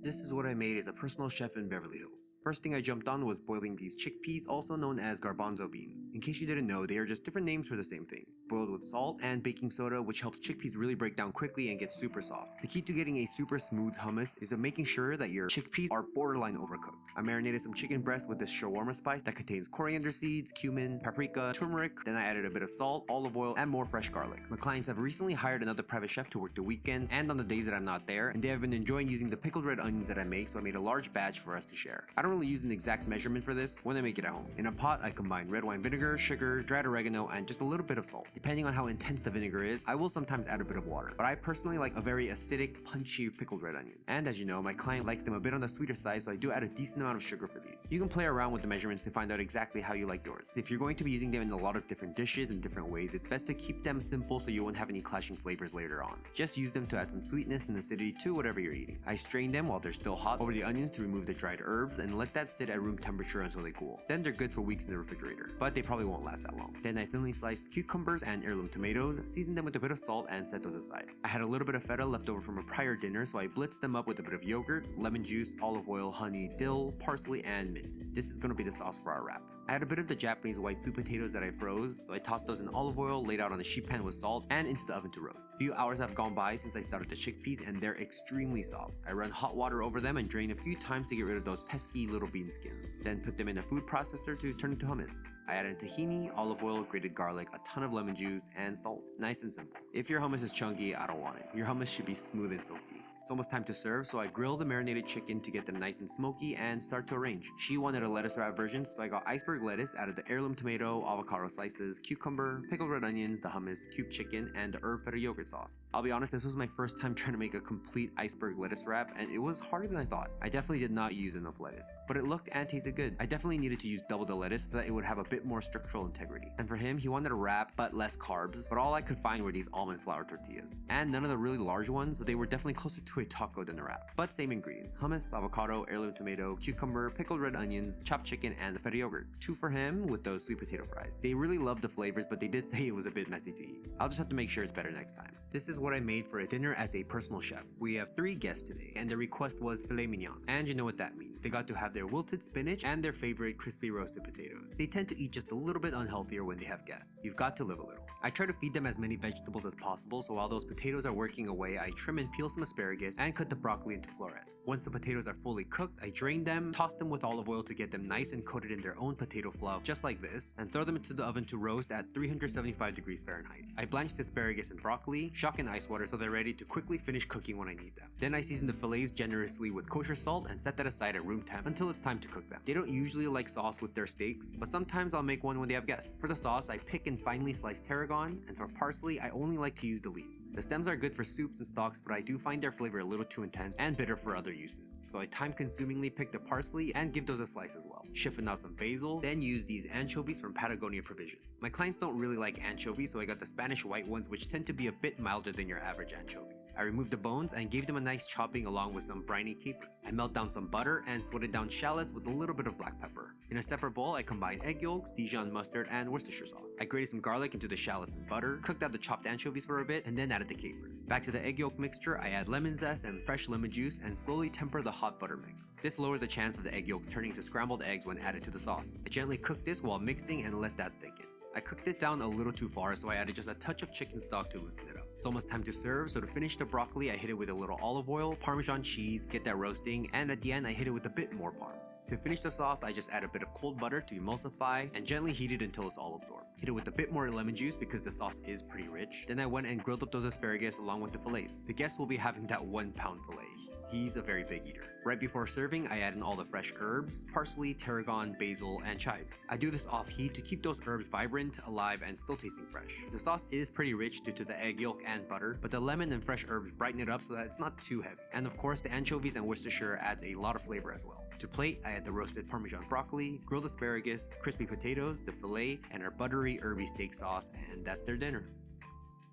This is what I made as a personal chef in Beverly Hills. First thing I jumped on was boiling these chickpeas, also known as garbanzo beans. In case you didn't know, they are just different names for the same thing. Boiled with salt and baking soda, which helps chickpeas really break down quickly and get super soft. The key to getting a super smooth hummus is making sure that your chickpeas are borderline overcooked. I marinated some chicken breast with this shawarma spice that contains coriander seeds, cumin, paprika, turmeric, then I added a bit of salt, olive oil, and more fresh garlic. My clients have recently hired another private chef to work the weekends and on the days that I'm not there, and they have been enjoying using the pickled red onions that I make, so I made a large batch for us to share. I don't really use an exact measurement for this when I make it at home. In a pot, I combine red wine vinegar, sugar, dried oregano, and just a little bit of salt. Depending on how intense the vinegar is, I will sometimes add a bit of water, but I personally like a very acidic, punchy pickled red onion. And as you know, my client likes them a bit on the sweeter side, so I do add a decent amount of sugar for these. You can play around with the measurements to find out exactly how you like yours. If you're going to be using them in a lot of different dishes in different ways, it's best to keep them simple so you won't have any clashing flavors later on. Just use them to add some sweetness and acidity to whatever you're eating. I strain them while they're still hot over the onions to remove the dried herbs and let that sit at room temperature until they cool. Then they're good for weeks in the refrigerator, but they probably won't last that long. Then I thinly sliced cucumbers and heirloom tomatoes, seasoned them with a bit of salt, and set those aside. I had a little bit of feta left over from a prior dinner, so I blitzed them up with a bit of yogurt, lemon juice, olive oil, honey, dill, parsley, and mint. This is going to be the sauce for our wrap. I had a bit of the Japanese white sweet potatoes that I froze, so I tossed those in olive oil, laid out on a sheet pan with salt, and into the oven to roast. A few hours have gone by since I started the chickpeas, and they're extremely soft. I run hot water over them and drain a few times to get rid of those pesky little bean skins. Then put them in a food processor to turn into hummus. I added tahini, olive oil, grated garlic, a ton of lemon juice, and salt. Nice and simple. If your hummus is chunky, I don't want it. Your hummus should be smooth and silky. It's almost time to serve, so I grill the marinated chicken to get them nice and smoky and start to arrange. She wanted a lettuce wrap version, so I got iceberg lettuce, added the heirloom tomato, avocado slices, cucumber, pickled red onions, the hummus, cubed chicken, and the herb feta yogurt sauce. I'll be honest, this was my first time trying to make a complete iceberg lettuce wrap, and it was harder than I thought. I definitely did not use enough lettuce, but it looked and tasted good. I definitely needed to use double the lettuce so that it would have a bit more structural integrity. And for him, he wanted a wrap, but less carbs, but all I could find were these almond flour tortillas. And none of the really large ones, so they were definitely closer to a taco than a wrap. But same ingredients: hummus, avocado, heirloom tomato, cucumber, pickled red onions, chopped chicken, and the feta yogurt. 2 for him with those sweet potato fries. They really loved the flavors, but they did say it was a bit messy to eat. I'll just have to make sure it's better next time. This is what I made for a dinner as a personal chef. We have 3 guests today, and the request was filet mignon. And you know what that means. They got to have their wilted spinach and their favorite crispy roasted potatoes. They tend to eat just a little bit unhealthier when they have guests. You've got to live a little. I try to feed them as many vegetables as possible, so while those potatoes are working away, I trim and peel some asparagus and cut the broccoli into florets. Once the potatoes are fully cooked, I drain them, toss them with olive oil to get them nice and coated in their own potato fluff, just like this, and throw them into the oven to roast at 375 degrees Fahrenheit. I blanch the asparagus and broccoli, shock in ice water so they're ready to quickly finish cooking when I need them. Then I season the fillets generously with kosher salt and set that aside at room temp until it's time to cook them. They don't usually like sauce with their steaks, but sometimes I'll make one when they have guests. For the sauce, I pick and finely slice tarragon, and for parsley, I only like to use the leaves. The stems are good for soups and stocks, but I do find their flavor a little too intense and bitter for other uses. So I time-consumingly pick the parsley and give those a slice as well. Chiffon out some basil, then use these anchovies from Patagonia Provisions. My clients don't really like anchovies, so I got the Spanish white ones, which tend to be a bit milder than your average anchovies. I removed the bones and gave them a nice chopping along with some briny capers. I melt down some butter and sweated down shallots with a little bit of black pepper. In a separate bowl, I combined egg yolks, Dijon mustard, and Worcestershire sauce. I grated some garlic into the shallots and butter, cooked out the chopped anchovies for a bit, and then added the capers. Back to the egg yolk mixture, I add lemon zest and fresh lemon juice and slowly temper the hot butter mix. This lowers the chance of the egg yolks turning to scrambled eggs when added to the sauce. I gently cook this while mixing and let that thicken. I cooked it down a little too far, so I added just a touch of chicken stock to loosen it up. It's almost time to serve, so to finish the broccoli, I hit it with a little olive oil, Parmesan cheese, get that roasting, and at the end I hit it with a bit more parm. To finish the sauce, I just add a bit of cold butter to emulsify and gently heat it until it's all absorbed. Hit it with a bit more lemon juice because the sauce is pretty rich. Then I went and grilled up those asparagus along with the fillets. The guest will be having that 1-pound fillet. He's a very big eater. Right before serving, I add in all the fresh herbs, parsley, tarragon, basil, and chives. I do this off heat to keep those herbs vibrant, alive, and still tasting fresh. The sauce is pretty rich due to the egg yolk and butter, but the lemon and fresh herbs brighten it up so that it's not too heavy. And of course, the anchovies and Worcestershire adds a lot of flavor as well. To plate, I add the roasted Parmesan broccoli, grilled asparagus, crispy potatoes, the fillet, and our buttery herby steak sauce, and that's their dinner.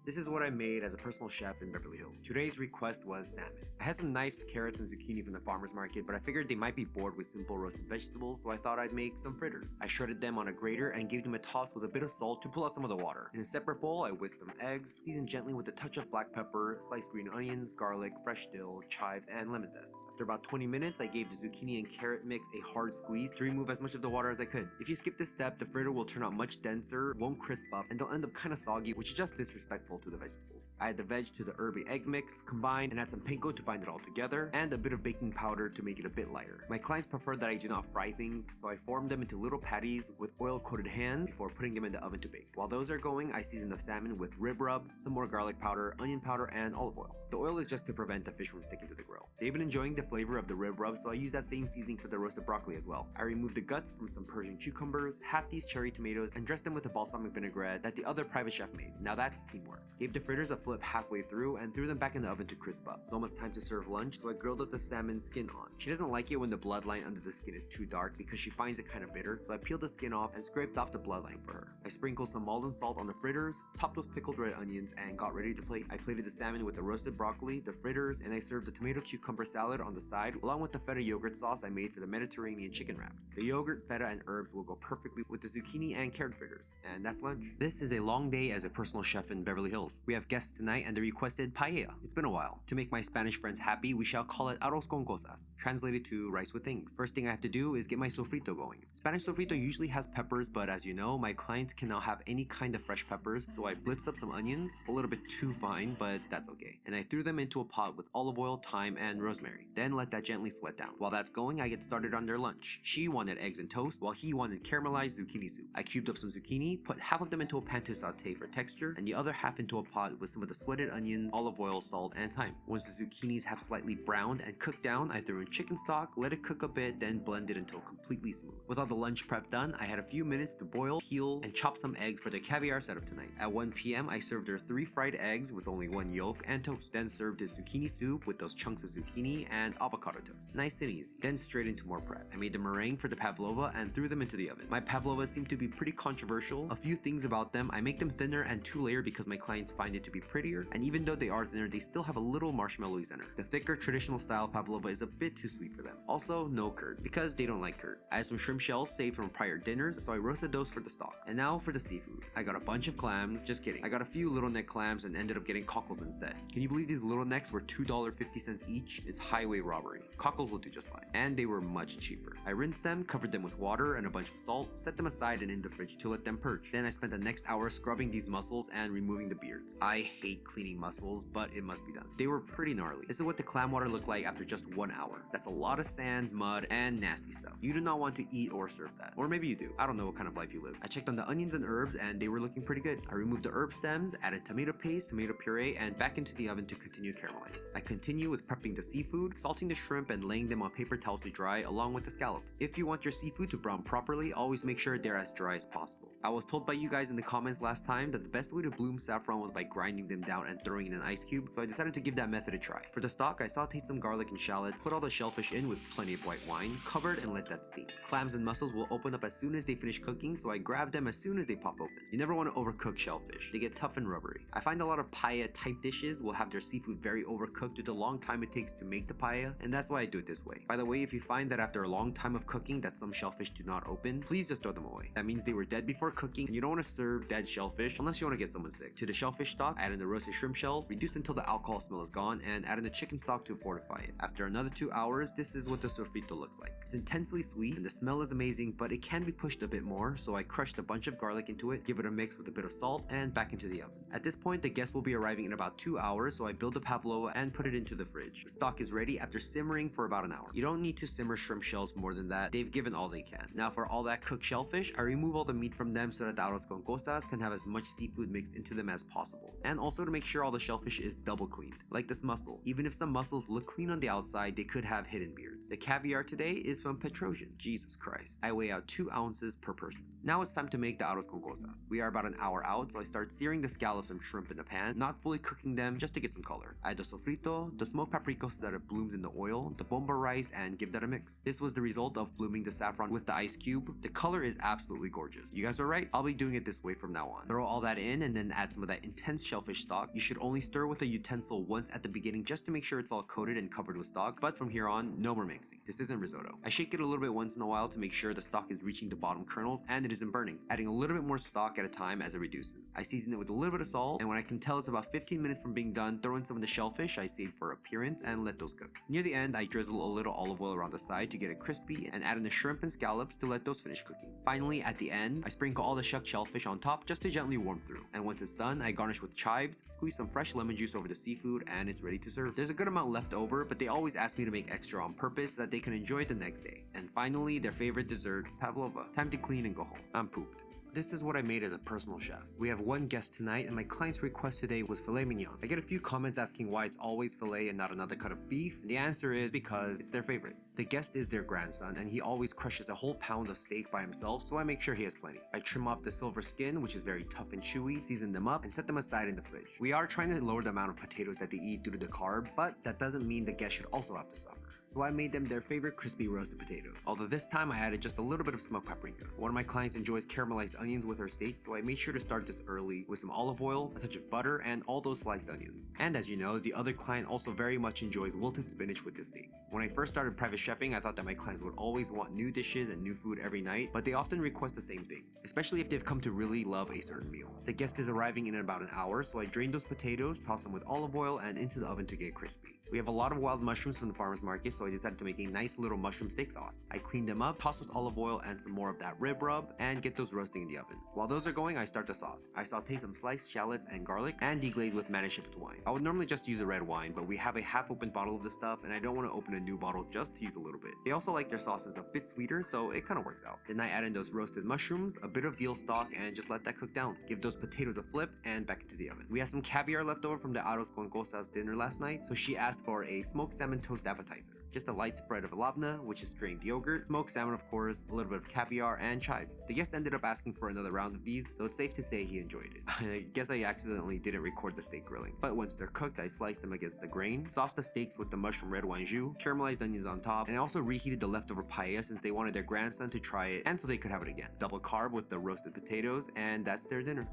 This is what I made as a personal chef in Beverly Hills. Today's request was salmon. I had some nice carrots and zucchini from the farmer's market, but I figured they might be bored with simple roasted vegetables, so I thought I'd make some fritters. I shredded them on a grater and gave them a toss with a bit of salt to pull out some of the water. In a separate bowl, I whisked some eggs, seasoned gently with a touch of black pepper, sliced green onions, garlic, fresh dill, chives, and lemon zest. After about 20 minutes, I gave the zucchini and carrot mix a hard squeeze to remove as much of the water as I could. If you skip this step, the fritter will turn out much denser, won't crisp up, and they'll end up kind of soggy, which is just disrespectful to the vegetables. I add the veg to the herby egg mix, combine and add some panko to bind it all together, and a bit of baking powder to make it a bit lighter. My clients prefer that I do not fry things, so I form them into little patties with oil-coated hand before putting them in the oven to bake. While those are going, I season the salmon with rib rub, some more garlic powder, onion powder, and olive oil. The oil is just to prevent the fish from sticking to the grill. They've been enjoying the flavor of the rib rub, so I use that same seasoning for the roasted broccoli as well. I remove the guts from some Persian cucumbers, half these cherry tomatoes, and dress them with a balsamic vinaigrette that the other private chef made. Now that's teamwork. Gave the fritters a flip halfway through and threw them back in the oven to crisp up. It's almost time to serve lunch, so I grilled up the salmon skin on. She doesn't like it when the bloodline under the skin is too dark because she finds it kind of bitter, so I peeled the skin off and scraped off the bloodline for her. I sprinkled some Maldon salt on the fritters, topped with pickled red onions, and got ready to plate. I plated the salmon with the roasted broccoli, the fritters, and I served the tomato cucumber salad on the side, along with the feta yogurt sauce I made for the Mediterranean chicken wraps. The yogurt, feta, and herbs will go perfectly with the zucchini and carrot fritters. And that's lunch. This is a long day as a personal chef in Beverly Hills. We have guests tonight and they requested paella. It's been a while. To make my Spanish friends happy, we shall call it Arroz Con Cosas, translated to rice with things. First thing I have to do is get my sofrito going. Spanish sofrito usually has peppers, but as you know, my clients cannot have any kind of fresh peppers, so I blitzed up some onions, a little bit too fine, but that's okay. And I threw them into a pot with olive oil, thyme, and rosemary. Then let that gently sweat down. While that's going, I get started on their lunch. She wanted eggs and toast, while he wanted caramelized zucchini soup. I cubed up some zucchini, put half of them into a pan to saute for texture, and the other half into a pot with some of the sweated onions, olive oil, salt, and thyme. Once the zucchinis have slightly browned and cooked down, I threw in chicken stock, let it cook a bit, then blend it until completely smooth. With all the lunch prep done, I had a few minutes to boil, peel, and chop some eggs for the caviar setup tonight. At 1 p.m., I served her 3 fried eggs with only 1 yolk and toast. Then served his zucchini soup with those chunks of zucchini and avocado toast. Nice and easy. Then straight into more prep. I made the meringue for the Pavlova and threw them into the oven. My Pavlovas seem to be pretty controversial. A few things about them: I make them thinner and 2-layer because my clients find it to be prettier, and even though they are thinner, they still have a little marshmallowy center. The thicker traditional style Pavlova is a bit too sweet for them. Also, no curd, because they don't like curd. I had some shrimp shells saved from prior dinners, so I roasted those for the stock. And now for the seafood. I got a bunch of clams. Just kidding. I got a few little neck clams and ended up getting cockles instead. Can you believe these little necks were $2.50 each? It's highway robbery. Cockles will do just fine. And they were much cheaper. I rinsed them, covered them with water and a bunch of salt, set them aside and in the fridge to let them purge. Then I spent the next hour scrubbing these mussels and removing the beards. I hate cleaning mussels, but it must be done. They were pretty gnarly. This is what the clam water looked like after just 1 hour. That's a lot of sand, mud, and nasty stuff. You do not want to eat or serve that. Or maybe you do. I don't know what kind of life you live. I checked on the onions and herbs and they were looking pretty good. I removed the herb stems, added tomato paste, tomato puree, and back into the oven to continue caramelizing. I continue with prepping the seafood, salting the shrimp, and laying them on paper towels to dry along with the scallops. If you want your seafood to brown properly, always make sure they're as dry as possible. I was told by you guys in the comments last time that the best way to bloom saffron was by grinding them down and throwing in an ice cube, so I decided to give that method a try. For the stock, I sauteed some garlic and shallots, put all the shellfish in with plenty of white wine, covered and let that steam. Clams and mussels will open up as soon as they finish cooking, so I grab them as soon as they pop open. You never want to overcook shellfish. They get tough and rubbery. I find a lot of paella type dishes will have their seafood very overcooked due to the long time it takes to make the paella, and that's why I do it this way. By the way, if you find that after a long time of cooking that some shellfish do not open, please just throw them away. That means they were dead before cooking, and you don't want to serve dead shellfish unless you want to get someone sick. To the shellfish stock, add in the roasted shrimp shells, reduce until the alcohol smell is gone, and add in the chicken stock to fortify it. After another 2 hours, this is what the sofrito looks like. It's intensely sweet, and the smell is amazing, but it can be pushed a bit more, so I crushed a bunch of garlic into it, give it a mix with a bit of salt, and back into the oven. At this point, the guests will be arriving in about 2 hours, so I build the pavlova and put it into the fridge. The stock is ready after simmering for about an hour. You don't need to simmer shrimp shells more than that. They've given all they can. Now for all that cooked shellfish, I remove all the meat from them so that the Arroz Con Cosas can have as much seafood mixed into them as possible. And also to make sure all the shellfish is double cleaned. Like this mussel. Even if some mussels look clean on the outside, they could have hidden beards. The caviar today is from Petrosian. Jesus Christ. I weigh out 2 ounces per person. Now it's time to make the Arroz Con Cosas. We are about an hour out, so I start searing the scallops and shrimp in the pan, not fully cooking them just to get some color. I add the sofrito, the smoked paprika so that it blooms in the oil, the bomba rice, and give that a mix. This was the result of blooming the saffron with the ice cube. The color is absolutely gorgeous. You guys are right, I'll be doing it this way from now on. Throw all that in and then add some of that intense shellfish shellfish stock. You should only stir with a utensil once at the beginning just to make sure it's all coated and covered with stock, but from here on, no more mixing. This isn't risotto. I shake it a little bit once in a while to make sure the stock is reaching the bottom kernels and it isn't burning, adding a little bit more stock at a time as it reduces. I season it with a little bit of salt, and when I can tell it's about 15 minutes from being done, throw in some of the shellfish I saved for appearance and let those cook. Near the end, I drizzle a little olive oil around the side to get it crispy and add in the shrimp and scallops to let those finish cooking. Finally, at the end, I sprinkle all the shucked shellfish on top just to gently warm through. And once it's done, I garnish with chives, squeeze some fresh lemon juice over the seafood, and it's ready to serve. There's a good amount left over, but they always ask me to make extra on purpose so that they can enjoy it the next day. And finally, their favorite dessert, Pavlova. Time to clean and go home. I'm pooped. This is what I made as a personal chef. We have one guest tonight, and my client's request today was filet mignon. I get a few comments asking why it's always filet and not another cut of beef, and the answer is because it's their favorite. The guest is their grandson, and he always crushes a whole pound of steak by himself, so I make sure he has plenty. I trim off the silver skin, which is very tough and chewy, season them up, and set them aside in the fridge. We are trying to lower the amount of potatoes that they eat due to the carbs, but that doesn't mean the guest should also have to suffer. So I made them their favorite crispy roasted potato. Although this time I added just a little bit of smoked paprika. One of my clients enjoys caramelized onions with her steak, so I made sure to start this early with some olive oil, a touch of butter, and all those sliced onions. And as you know, the other client also very much enjoys wilted spinach with his steak. When I first started private chefing, I thought that my clients would always want new dishes and new food every night, but they often request the same things, especially if they've come to really love a certain meal. The guest is arriving in about an hour, so I drain those potatoes, toss them with olive oil, and into the oven to get crispy. We have a lot of wild mushrooms from the farmer's market, so I decided to make a nice little mushroom steak sauce. I cleaned them up, toss with olive oil and some more of that rib rub, and get those roasting in the oven. While those are going, I start the sauce. I saute some sliced shallots and garlic, and deglaze with Manischewitz wine. I would normally just use a red wine, but we have a half-open bottle of this stuff, and I don't want to open a new bottle just to use a little bit. They also like their sauces a bit sweeter, so it kind of works out. Then I add in those roasted mushrooms, a bit of veal stock, and just let that cook down. Give those potatoes a flip, and back into the oven. We have some caviar left over from the Arroz Con Cosas dinner last night, so she asked for a smoked salmon toast appetizer. Just a light spread of labna, which is strained yogurt, smoked salmon of course, a little bit of caviar, and chives. The guest ended up asking for another round of these, so it's safe to say he enjoyed it. I guess I accidentally didn't record the steak grilling. But once they're cooked, I sliced them against the grain, sauced the steaks with the mushroom red wine jus, caramelized onions on top, and I also reheated the leftover paella since they wanted their grandson to try it and so they could have it again. Double carb with the roasted potatoes, and that's their dinner.